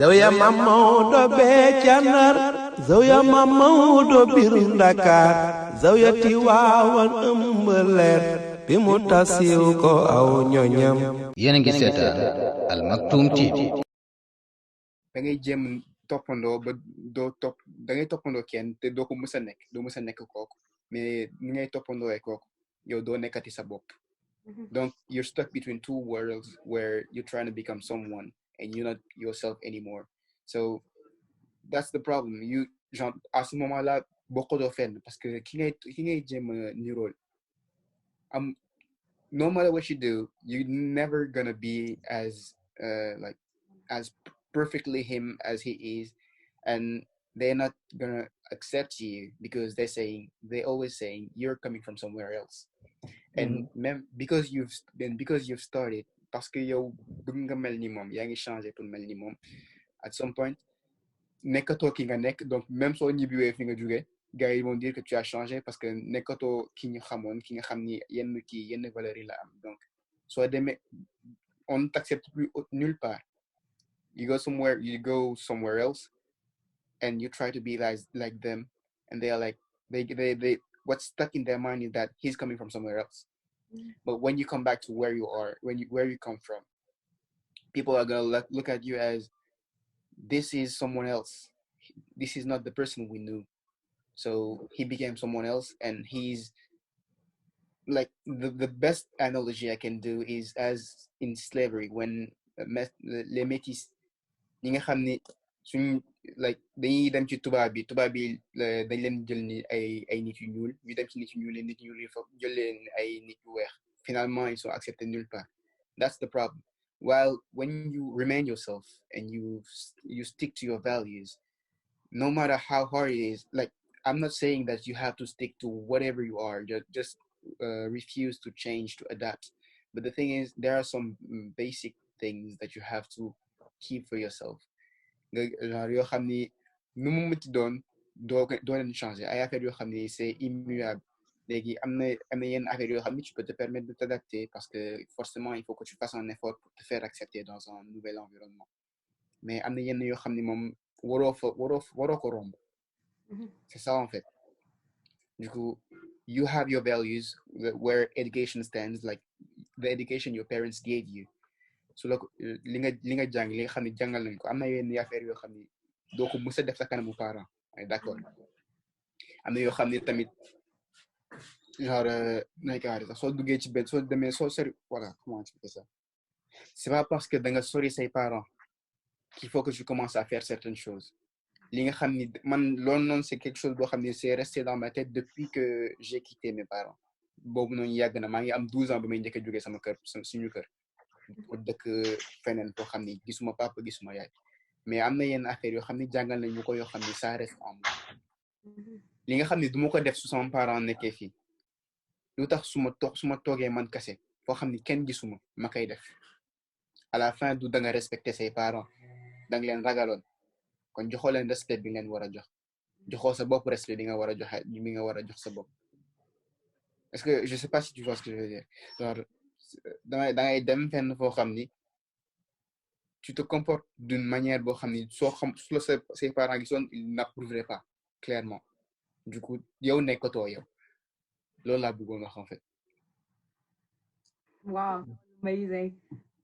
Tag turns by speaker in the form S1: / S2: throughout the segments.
S1: Zawya Mamoudo be Canar Zawya Mamoudo bir Ndakaar Zawya Tiwaawan ëmb leer bi mu tasiw ko aw ñoñam.
S2: Yéen a ngi seetaan Al Maktoum TV.
S3: da ngay jéem toppandoo ba doo topp da ngay toppandoo kenn te doo ko mës a nekk doo mës a nekk kooku mais ni ngay toppandoo kooku yow doo nekkati sa bopp. Donc you're stuck between two worlds where you're trying to become someone and you're not yourself anymore. So that's the problem. You genre à ce moment-là bokkutoo fenn parce que ki ngay jéem a nirool am no matter what you do, you're never gonna be as like as perfectly him as he is, and they're not gonna accept you because they always saying you're coming from somewhere else. And because you've started parce que yow bëgg nga mel ni moom yaa ngi changé pour mel ni moom at some point nekkatoo ki nga nekk, donc même soo ñibbiwee fi nga jógee gars yi vont dire que tu as changé parce que nekkatoo ki ñu xamoon ki nga xam ni yenn valeur yi la am. Donc soo demee on ne t'accepte plus nulle part. You go somewhere else and you try to be like them, and they are like they what's stuck in their mind is that he's coming from somewhere else. But when you come back to where you are, where you come from, people are gonna look at you as this is someone else. This is not the person we knew. So he became someone else, and he's like the best analogy I can do is as in slavery when les métis ñi nga xam ni suñ like dañuy dem ci tubaab bi dañ leen jël ni ay nit yu ñuul ñu dem ci nit yu ñuul nit yu ñuul yi fa jël leen ay nit yu weex. Finalement ils sont acceptés nulle part. That's the problem. While when you remain yourself and you stick to your values, no matter how hard it is, like I'm not saying that you have to stick to whatever you are, just refuse to change, to adapt. But the thing is, there are some basic things that you have to keep for yourself. Yoo xam ni nu mu mënti doon doo leen changer ay affaires yoo xam ni c'est immuable. Léegi am na yenn affaires yoo xam ni tu peux te permettre de t'adapter parce que forcément il faut que tu fasses un effort pour te faire accepter dans un nouvel environnement. Mais am na yenn yoo xam ni moom waroo ko romb. C'est ça en fait. Du coup, you have your values where education stands, like the education your parents gave you. So la li nga jàng li nga xam ne jàngal nañ ko am na yenn affaire yoo xam ni doo ko mës a def sa kanamu parent ay d'accord. Am na yoo xam ni tamit genre nay kaari sax soo duggee ci benn soo demee soo sori voilà comment expliquer ça. C'est pas parce que da nga sori say parents qu'il faut que tu commences à faire certaines choses. Li nga xam ni man loolu noonu c'est quelque chose boo xam ni c'est resté dans ma tête depuis que j'ai quitté mes parents. Boobu noonu yàgg na maa ngi am 12 ans ba may njëkk a jógee sama kër suñu kër. Pour dëkk feneen foo xam ni gisuma papa gisuma yaay, mais am na yenn affaire yoo xam ni jàngal nañ ñu ko yoo xam ni ça reste en moi. Li nga xam ni du ma ko def su sama parent nekkee fii lu tax su ma toogee man kase foo xam ni kenn gisuma ma koy def. À la fin du da nga respecter say parents da nga leen ragaloon kon joxoo leen respect bi ngeen war a jox joxoo sa bopp respect bi nga war a joxe bi nga war a jox sa bopp. Est-ce que je sais pas si tu vois ce que je veux dire. Genre dangay dem fenn foo xam ni tu te comportes d'une manière boo xam ni soo xam su la ses parents gisoon ils n'approuveraient pas clairement. Du coup yow nekkatoo yow loolu laa bëggoon wax en fait.
S4: Wow, amazing.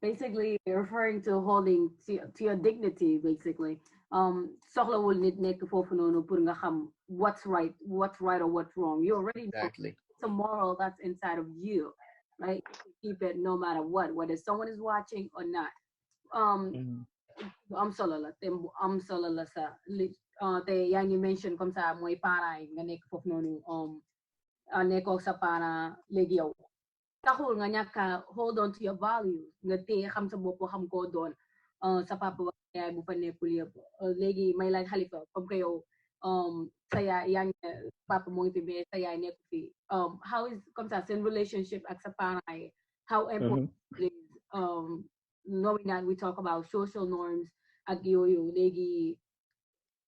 S4: Basically referring to holding to your dignity, basically. Soxlawul nit nekk foofu noonu pour nga xam what's right or what's wrong. You already know it's a moral that's inside of you. Right? Keep it no matter what, whether someone is watching or not. I'm solo la sa te yaa ngi mention comme ça mooy parents yi nga nekk foofu noonu nekkoo sa parent léegi yow taxul nga ñàkk hold on to your values nga téye xam sa bopp xam koo doon sa papa wa yaay bu fa nekkul yëpp léegi may laaj Khalifa comme que yow sa yaay yaa ngi papa moo ngi fi mais sa yaay nekku fi how is comme ça seen relationship ak sa parents yi how important it is knowing that we talk about social norms ak yooyu léegi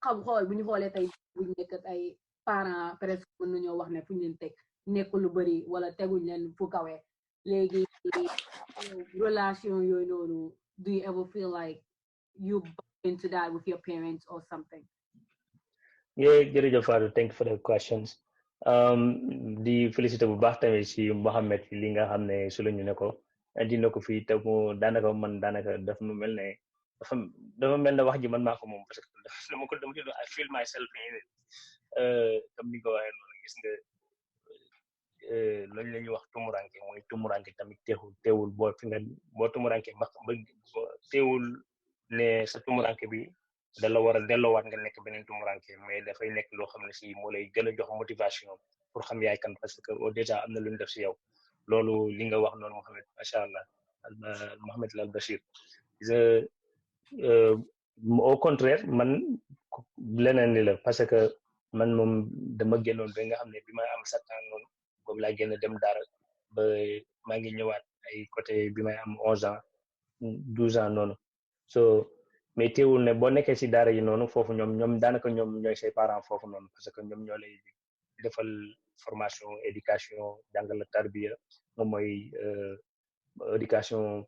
S4: xam xool bu ñu xoolee tey bu ñu nekk ay parents presque mën nañoo wax ne fu ñu leen teg nekkul lu bari wala teguñ leen fu kawe léegi relation yooyu noonu do you ever feel like you into that with your parents or something?
S5: Yeah, jërëjëf Fatou, thank you for the questions. Di félicité bu baax tamit si Mohamed fi li nga xam ne su la ñu ne ko indi na ko fii te mu daanaka man daanaka daf mu mel ne dafa mel ne wax ji man maa ko moom parce que dama ko I feel myself in it comme ni ko waxee noonu gis nga loolu la ñuy wax tumuranke mooy tumuranke tamit teewul boo fi nga boo tumuranke ba teewul ne sa tumuranke bi da la war a delloowaat nga nekk beneen tumuranke mais dafay nekk loo xam ne si moo lay gën a jox motivation pour xam yaay kan parce que déjà am na lu ñu def si yow loolu li nga wax noonu Mohamed macha allah Mohamed Lal Bachir au contraire man leneen li la parce que man moom dama génnoon ba nga xam ne bi ma am 7 ans noonu boobu laa génn dem daara ba maa ngi ñëwaat ay côté bi may am 11 ans 12 ans noonu so mais teewul ne boo nekkee si daara yi noonu foofu ñoom daanaka ñoom ñooy say parents foofu noonu parce que ñoom ñoo lay defal formation éducation jàngal la tarbiya moom mooy éducation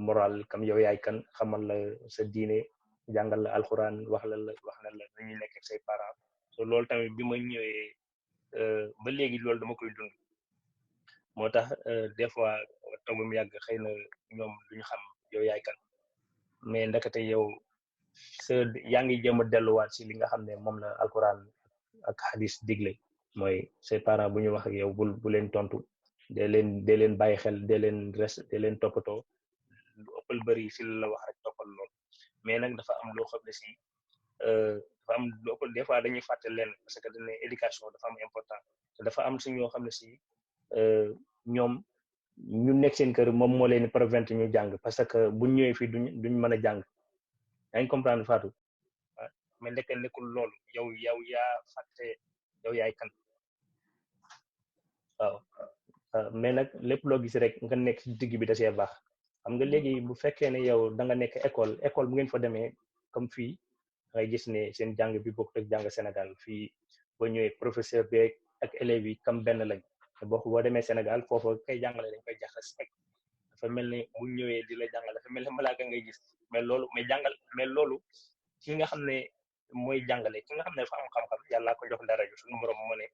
S5: morale comme yow yaay kan xamal la sa diine jàngal la alxuraan wax na la ñuy nekk ak say parents so loolu tamit bi ma ñëwee ba léegi loolu dama koy dund moo tax des fois toog ba mu yàgg xëy na ñoom duñu xam yow yaay kan mais ndakate yow yaa ngi jéem a delluwaat si li nga xam ne moom la alquran ak hadis digle mooy say parents bu ñu wax ak yow bu leen tontu dee leen bàyyi xel dee leen toppatoo lu ëppal bëri si la wax rek toppal lool mais nag dafa am loo xam ne si dafa am lu ëppal des fois dañuy fàtte leen parce que dañ ne éducation dafa am important te dafa am si ñoo xam ne si ñoom ñu nekk seen kër moom moo leen prévent ñu jàng parce que bu ñëwee fii duñ mën a jàng yaa ngi comprendre Fatou mais nekkul loolu yow yaa fàtte yow yaay kan waaw mais nag lépp loo gis rek nga nekk ci digg bi da see baax xam nga léegi bu fekkee ne yow da nga nekk école bu ngeen fa demee comme fii ngay gis ne seen jàng bi bokk ak jàng Sénégal fii boo ñëwee professeur beeg ak élèves yi comme benn lañ boo demee Sénégal foofu kay jàngale dañ koy jax respect dafa mel ni bu ñëwee di la jàngal dafa mel ni malaaka ngay gis mais loolu ki nga xam ne mooy jàngale ki nga xam ne dafa am xam-xam yàlla ko jox daraja suñu borom moo ne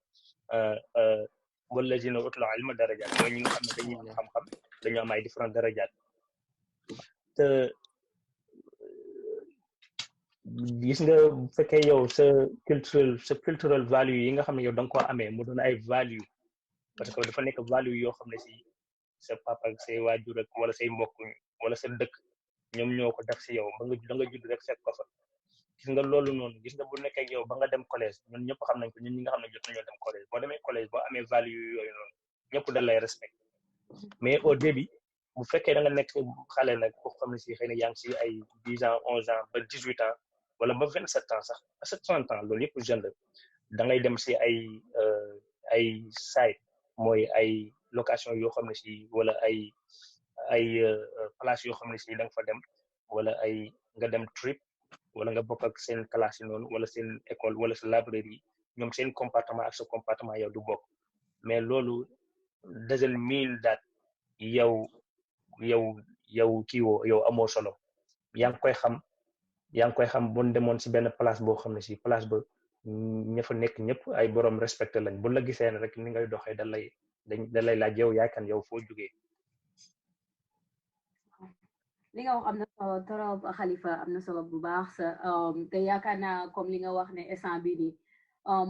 S5: wallazina utul ilma darajaat mooy ñi nga xam ne dañuy am xam-xam dañoo am ay différents darajaat te gis nga bu fekkee yow sa cultural value yi nga xam ne yow da nga koo amee mu doon ay value parce que dafa nekk value yoo xam ne si sa papa ak say waajur ak wala say mbokk wala sa dëkk ñoom ñoo ko def si yow ba da nga judd rek fekk ko fa gis nga loolu noonu gis nga bu nekkee ak yow ba nga dem collège ñun ñëpp xam nañ ko ñun ñi nga xam ne jot nañoo dem collège boo demee collège boo amee value yooyu noonu ñëpp da lay respect mais au début bu fekkee da nga nekk xale nag koo xam ne si xëy na yaa ngi si ay 10 ans 11 ans ba 18 ans wala ba 27 ans sax ba 30 ans loolu yëpp jeune la da ngay dem si ay site mooy ay location yoo xam ne si wala ay place yoo xam ne si da nga fa dem wala nga dem trip wala nga bokk ak seen classe yi noonu wala seen école wala sa librairie ñoom seen comportement ak sa comportement yow du bokk mais loolu doesn't mean that yow yow amoo solo yaa ngi koy xam bu demoon si benn place boo xam ne si place ba ña fa nekk ñëpp ay borom respecté lañ bu la gisee rek ni ngay doxee da lay laaj yow yaay kan yow foo jógee.
S4: li nga wax am na solo trop Khalifa am na solo bu baax sa te yaakaar naa comme li nga wax ne instant bii nii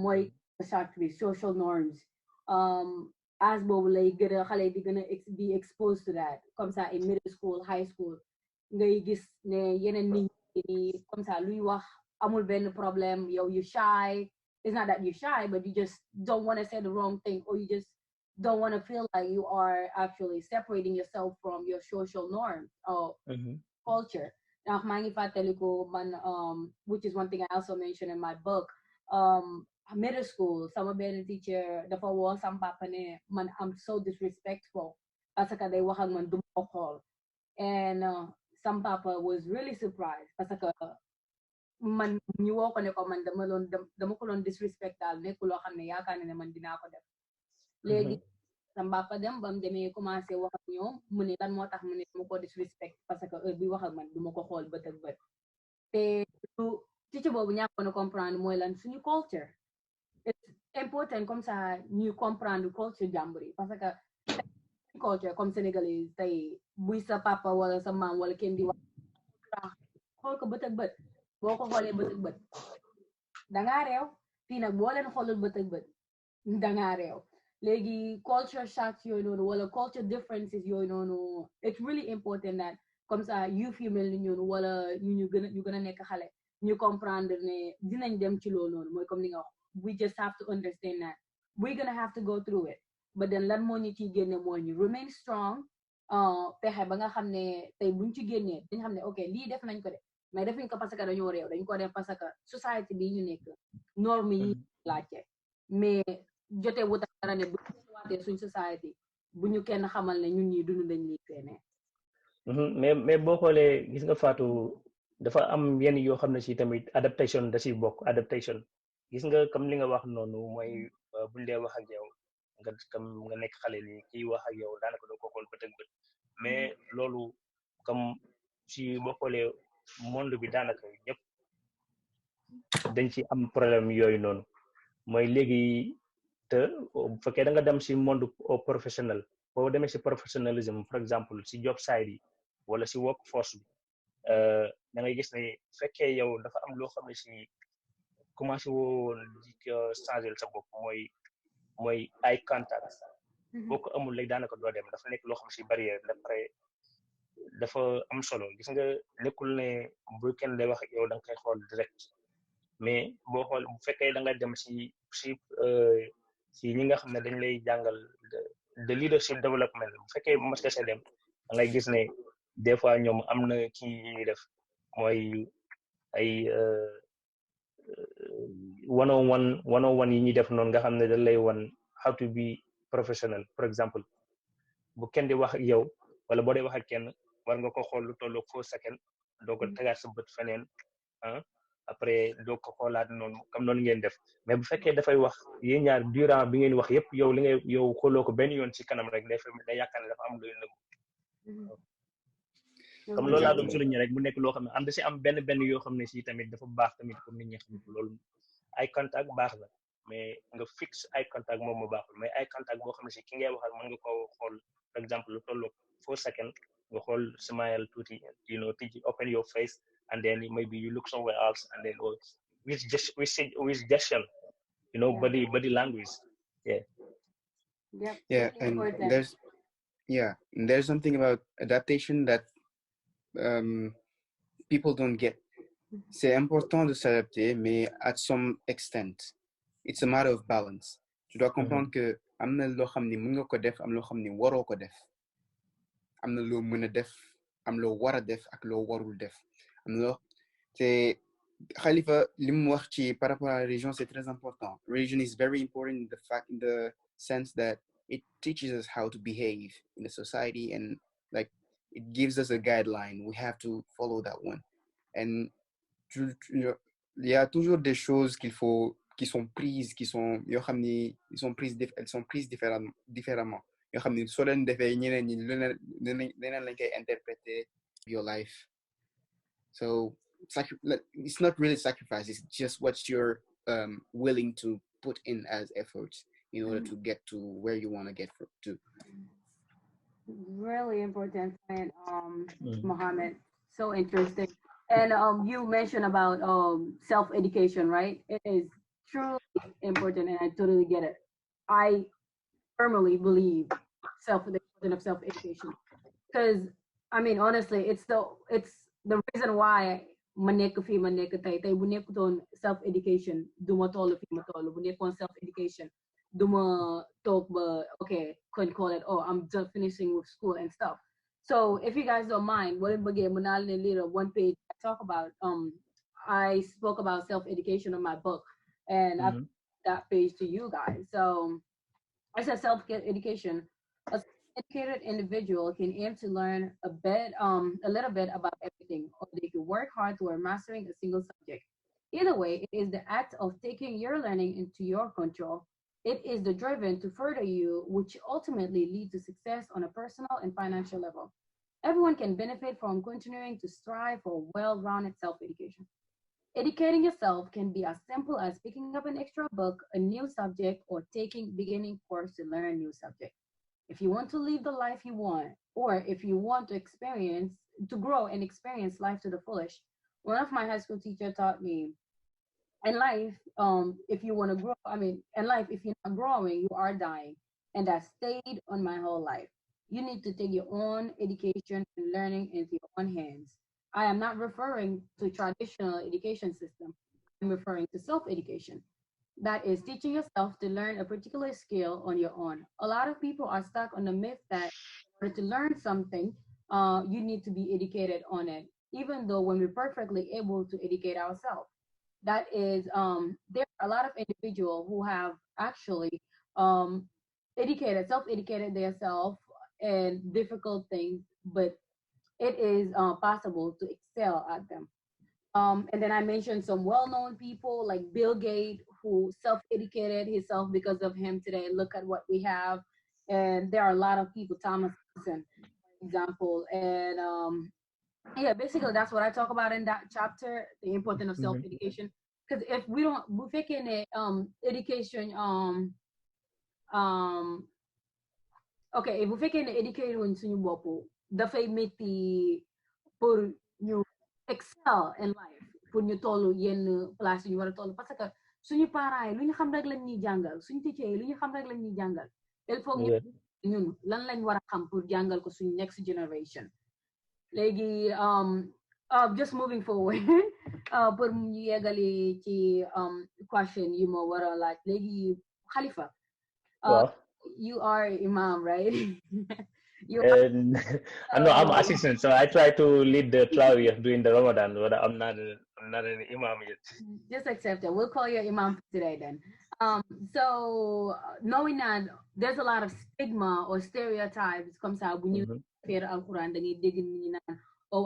S4: mooy start with social norms as boobu lay gën a xale di gën a be exposed to that comme ça in middle school high school ngay gis ne yeneen nit ñi comme ça luy wax amul benn problème yow you shy it's not that you shy but you just don't want to say the wrong thing or you just don't want to feel like you are actually separating yourself from your social norms or culture. Now, maa ngi fàttaliku man which is one thing I also mentioned in my book middle school sama benn teacher dafa woo sama papa ne man I'm so disrespectful parce que day wax ak man du ma xool and some papa was really surprised parce que man ñu woo ko ne ko man dama ko doon disrespect daal nekk loo xam ne yaakaar ne man dinaa ko def léegi sama papa dem bam demee commencé wax ak ñoom mu ne lan moo tax mu ne dama ko disrespect parce que heure bi wax ak man duma ko xool bët ak bët te lu teacher boobu ñàkkoon a comprendre mooy lan suñu culture it's important comme ça ñuy comprendre culture jàmbur yi parce que culture comme sénégalais tey buy sa papa wala sa maam wala kenn di wax xool ko bët ak bët boo ko xoolee bët ak bët dangaa réew fii nag boo leen xoolul bët ak bët dangaa réew léegi culture shocks yooyu noonu wala culture differences yooyu noonu it's really important that comme ça youth yu mel ni ñun wala ñu gën a nekk xale ñu comprendre ne dinañ dem ci loolu noonu mooy comme li nga wax we just have to understand that we're gonna have to go through it but then lan moo ñu ciy génne mooy ñu remain strong pexe ba nga xam ne tey buñ ci génnee dañ xam ne ok lii def nañ ko de mais defuñ ko parce que dañoo réew dañ ko def parce que société bi ñu nekk norme yi laajte mais jotee wu dara ne bu ñu waatee suñ société bu ñu kenn xamal ne ñun ñi dund dañ lii feenee
S5: mais boo xoolee gis nga Fatou dafa am yenn yoo xam ne si tamit adaptation da si bokk adaptation gis nga comme li nga wax noonu mooy buñ dee wax ak yow nga nekk xale ni kiy wax ak yow daanaka doo ko xool bët ak bët mais loolu comme si boo xoolee monde bi daanaka ñëpp dañ ci am problème yooyu noonu mooy léegi te bu fekkee da nga dem si monde professionnel boo demee si professionnalisme par exemple si job site yi wala si workforce bi da ngay gis ne fekkee yow dafa am loo xam ne si commencé woon di changer sa bopp mooy eye contact boo ko amul léegi daanaka doo dem dafa nekk loo xam si barrière dafa am solo gis nga nekkul ne bu kenn lay wax ak yow da nga koy xool direct mais boo xool bu fekkee da nga dem si ñi nga xam ne dañ lay jàngal de leadership development bu fekkee mas nga dem da ngay gis ne des fois ñoom am na kii ñuy def mooy ay 101 yi ñuy def noonu nga xam ne dañ lay wan how to be professional for example bu kenn di wax ak yow wala boo dee wax ak kenn war nga ko xool lu tolloog 4 secondes doo ko tegaat sa bët feneen après doo ko xoolaat noonu comme noonu ngeen def mais bu fekkee dafay wax yéen ñaar durant bi ngeen wax yépp yow li ngay yow xooloo ko benn yoon ci kanam rek day yaakaar ne dafa am luy nëbb comme loolu laa doon souligner rek mu nekk loo xam ne am da si am benn yoo xam ne si tamit dafa baax tamit pour nit ñi xam ko loolu eye contact baax la mais nga fixe eye contact moom moo baaxul mais eye contact boo xam ne si ki ngay waxal mën nga ko xool par exemple lu tolloog 4 seconds nga xool smile tuuti open your face and then maybe you look somewhere else and then with gesture body language
S3: and there's something about adaptation that people don't get. C'est important de s'adapter, mais at some extent. It's a matter of balance. Tu dois comprendre que am na loo xam ni mën nga ko def am loo xam ni waroo ko def am na loo mën a def am loo war a def ak loo warul def am na loo te Khalifa li mu wax ci par rapport à la religion c'est très important. Religion is very important in the sense that it teaches us how to behave in the society and like it gives us a guideline. We have to follow that one. And il y a toujours des choses qui sont prises elles sont prises différemment yoo xam ni soo leen defee ñeneen ñi leneen lañ koy interpréter your life. So it's not really sacrifice, it's just what you're willing to put in as effort in order to get to where you want to get to.
S4: Really important point, Mohammed. So interesting. And you mentioned about self-education, right? It is truly important, and I totally get it. I firmly believe the importance of self-education, because I mean, honestly, it's the reason why ma nekk fii ma nekk tey bu nekkutoon self-education du ma toll fii ma toll bu nekkoon self-education du ma toog ba okay couldn't call it I'm just finishing with school and stuff. So if you guys don't mind, what bëggee mën naa leen lire one page I talk about I spoke about self-education in my book and I put that page to you guys. So I said self-education. A educated individual can aim to learn a little bit about everything, or they can work hard toward mastering a single subject. Either way, it is the act of taking your learning into your control. It is the driven to further you, which ultimately lead to success on a personal and financial level. Everyone can benefit from continuing to strive for well-rounded self-education. Educating yourself can be as simple as picking up an extra book, a new subject, or taking beginning course to learn a new subject. If you want to live the life you want, or if you want to grow and experience life to the fullest, one of my high school teachers taught me in life, if you want to grow, in life, if you're not growing, you are dying. And that stayed on my whole life. You need to take your own education and learning into your own hands. I am not referring to traditional education system. I'm referring to self-education. That is teaching yourself to learn a particular skill on your own. A lot of people are stuck on the myth that in order to learn something, you need to be educated on it, even though when we're perfectly able to educate ourselves. That is, there are a lot of individuals who have actually um, self-educated themselves in difficult things, but it is possible to excel at them. And then I mentioned some well-known people like Bill Gates, who self-educated himself because of him today. Look at what we have. And there are a lot of people, Thomas Edison, for example. And yeah, basically that's what I talk about in that chapter, the importance of self-education. Because if we don't, we're taking it, education, um, okay, if we're taking education suñu bopp dafay métti pour ñu excel in life, pour ñu toll yenn place yu ñu war a toll, parce que suñu parents yi lu ñu xam rek lañ ñuy jàngal, suñu teacher yi lu ñu xam rek lañ ñuy jàngal. Il faut ñu ñun lan lañ war a xam pour jàngal ko suñu next generation. Léegi just moving forward pour ñu yeggali ci question yi ma war a laaj léegi Khalifa. You are imam, right?
S5: I know I'm assistant, so I try to lead the Trawiyah during the Ramadan, but I'm not an imam yet.
S4: Just accept it. We'll call you imam today then. So knowing that there's a lot of stigma or stereotypes comme ça bu ñu faire alquran da ngay dégg nit ñi naan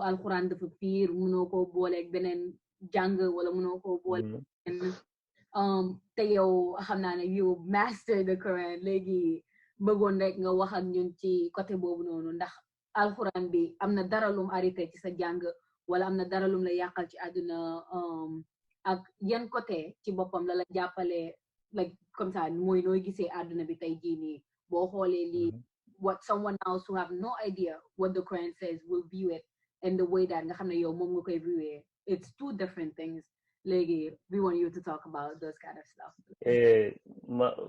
S4: alquran dafa fiir mënoo koo boole ak beneen jàng wala mënoo koo boole te yow xam naa ne you master the Quran léegi bëggoon rek nga wax ak ñun ci côté boobu noonu ndax alquran bi am na dara lum arrêté ci sa jàng wala am na dara lum la yàqal ci àdduna ak yan côté ci boppam la jàppale like comme ça mooy nooy gisee àdduna bi tey jii nii boo xoolee lii what someone else who have no idea what the Quran says will view it in the way that nga xam ne yow moom nga koy viewee. It's two different things. Léegi we want you to talk about those kind of stuff.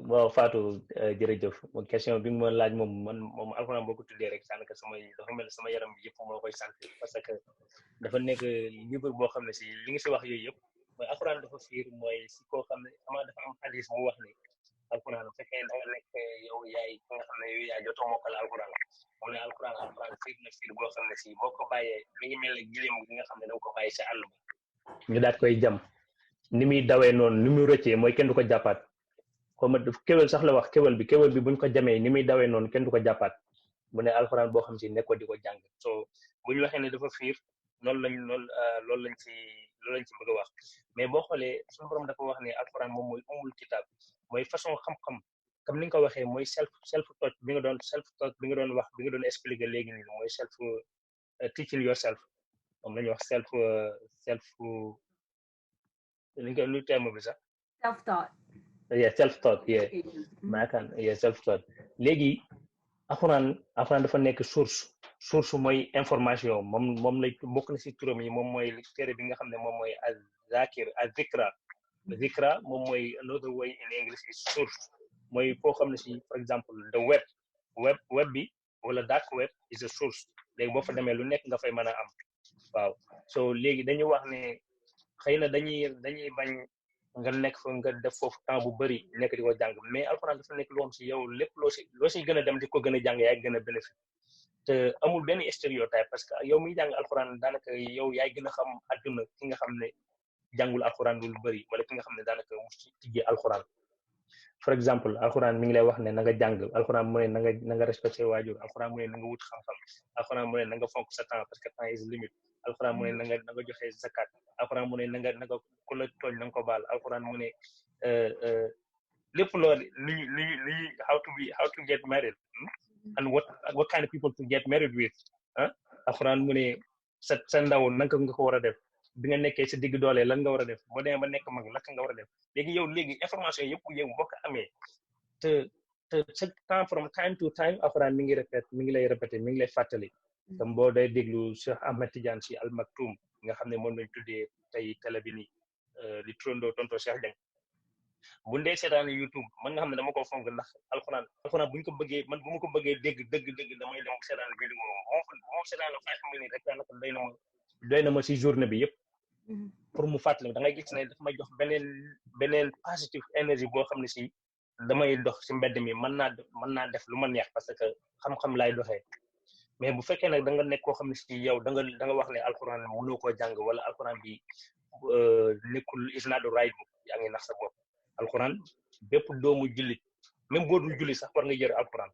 S5: Waaw Fatou jërëjëf question bi ma laaj moom alxuraan boo ko tuddee rek sànq dafa mel sama yaram bi yëpp moo koy sant parce que dafa nekk livre boo xam ne si li nga si wax yooyu yëpp mooy alxuraan dafa fiir mooy si koo xam ne dafa am xadis mu wax ne alxuraan bu fekkee da nga nekk yow yaay ki nga xam ne yow yaay jotoo mokkal alxuraan mu ne alxuraan fiir na fiir boo xam ne si boo ko bàyyee mi ngi mel ne gileem gi nga xam ne da nga ko bàyyi si àll ba ñu daat koy jam ni muy dawee noonu ni muy rëccee mooy kenn du ko jàppaat comme kéwél sax la wax kéwél bi buñ ko jamee ni muy dawee noonu kenn du ko jàppaat mu ne alxuraan boo xam si nekkoo di ko jàng so bu ñu waxee ne dafa fiir loolu lañ ci bëgg a wax mais boo xoolee suñu borom dafa wax ne alxuraan moom mooy umul kitaab mooy façon xam-xam comme ni nga ko waxee mooy self taught bi nga doon wax bi nga doon expliquer léegi nii mooy self teaching yourself moom la ñuy wax self lu terme bi sax self taught self taught léegi alxuraan dafa nekk source mooy information moom lay bokk na si turam yi moom mooy téere bi nga xam ne moom mooy zikra moom mooy another way in English is source mooy foo xam ne si for example the web bi wala dark web is a source léegi boo fa demee lu nekk nga fay mën a am waaw so léegi dañu wax ne xëy na dañuy bañ nga nekk fa nga def foofu temps bu bëri nekk di ko jàng mais alxuraan dafa nekk loo xam si yow lépp loo si gën a dem di ko gën a jàng yaay gën a bénéfice te amul benn stéréotype parce que yow miy jàng alxuraan daanaka yow yaay gën a xam adduna ki nga xam ne jàngul alxuraan lu bëri wala ki nga xam ne daanaka mu ci tijjee alxuraan for exemple alxuraan mi ngi lay wax ne na nga jàng alxuraan mu ne na nga respecté waajur alxuraan mu ne na nga wut xam-xam alxuraan mu ne na nga fonk sa temps parce que temps is limite alxuraan mu ne na nga joxe zakat alxuraan mu ne na nga ku la tooñ na nga ko baal alxuraan mu ne lépp loolu how to get married and what kind of people to get married with alxuraan mu ne sa ndaw naka nga ko war a def bi nga nekkee sa digg doole lan nga war a def boo demee ba nekk mag naka nga war a def léegi yow léegi information yëpp yow boo ko amee te chaque temps from time to time alxuraan mi ngi lay répété mi ngi lay fàttali tam boo day déglu Cheikh Ahmed Tidiane si Al Maktoum nga xam ne moom lañ tuddee tey télé bi nii di turandoo tonto Cheikh Dieng bu ndee seetaan YouTube man nga xam ne dama ko fonk ndax alxuraan buñ ko bëggee man bu ma ko bëggee dëgg damay dem seetaan vidéo moom seetaan la 5 minutes rek daanaka doy na ma si journée bi yëpp pour mu fàttali da ngay gis ne dafa may jox beneen positive énergie boo xam ne si damay dox si mbedd mi mën naa def lu ma neex parce que xam-xam laay doxee mais bu fekkee nag da nga nekk koo xam ne si yow da nga wax ne alxuraan mënoo koo jàng wala alxuraan bi nekkul is not the right book yaa ngi nax sa bopp alxuraan bépp doomu jullit même boo dul jullit sax war nga jër alxuraan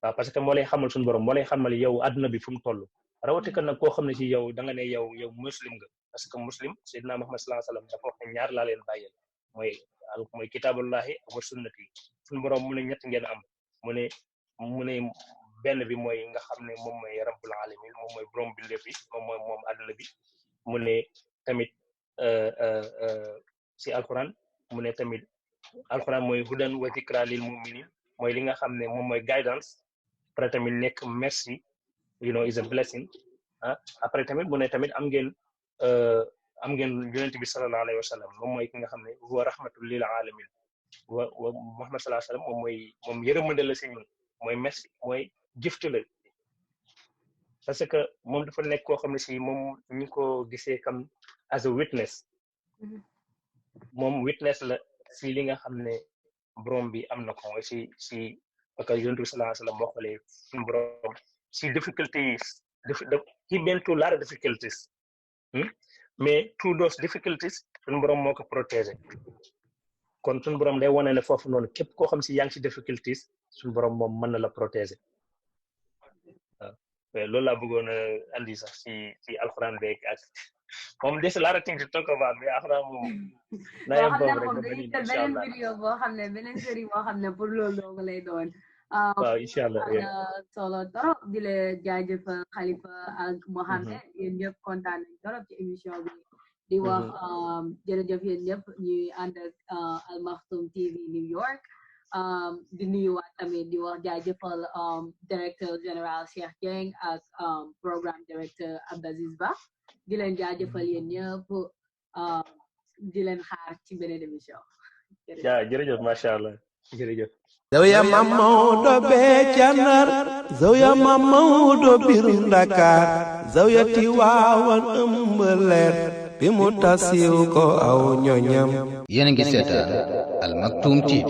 S5: waaw parce que moo lay xamal suñu borom moo lay xamal yow àdduna bi fu mu toll rawatina nag koo xam ne si yow da nga ne yow muslim nga parce que muslim Seydina Muhammad sallallahu alayhi wa sallam dafa wax ne ñaar laa leen bàyyeel mooy kitaabullahi wa sunnati suñu borom mu ne ñett ngeen am mu ne benn bi mooy nga xam ne moom mooy rabbul alamin moom mooy borom bindeef bi moom àdduna bi mu ne tamit si alquran mu ne tamit alquran mooy hudan wa zikra lil muminin mooy li nga xam ne moom mooy guidance après tamit nekk merci is a blessing après tamit mu ne tamit am ngeen yonent bi sallallahu alayhi wa sallam moom mooy ki nga xam ne huwa rahmatul lil alamin wa Muhammad sallallahu alayhi wa sallam moom yërëmande la si ñun mooy merci mooy gift la parce que moom dafa nekk koo xam ne si moom ñu ko gisee comme as a witness moom witness la si li nga xam ne borom bi am na ko mooy si parce que yonent bi sallallahu alayhi wa sallam boo xoolee suñu borom si difficulties he been through a lot of difficulties mais through those difficulties suñu borom moo ko protégé kon suñu borom day wane ne foofu noonu képp koo xam si yaa ngi si difficulties suñu borom moom mën na la protéger waaw loolu laa bëggoon a andi sax si alxuraan beeg ak moom des a lot of things to talk about mais alxuraan moom. naa yem boobu rek
S4: beneen vidéo boo xam ne beneen série boo xam ne pour loolu dong lay doon.
S5: waaw incha allah
S4: solo trop di la jaajëfal Khalifa ak Mohamed yéen ñëpp kontaan nañ trop ci émission bi di wax jërëjëf yéen ñëpp ñuy ànd ak Al Maktoum TV New York di nuyuwaat tamit di wax jaajëfal directeur général Cheikh Dieng ak programme directeur Abdaziz Ba di leen jaajëfal yéen ñëpp di leen xaar ci beneen émission.
S5: jërëjëf macha allah jërëjëf.
S1: Zawya Mamawdo be Canar Zawya Mamawdo bir Dakar Zawya Tiwaawan ëmb leer bi mu tasiw ko aw ñoñam
S2: yéen a ngi seetaan Al Maktoum TV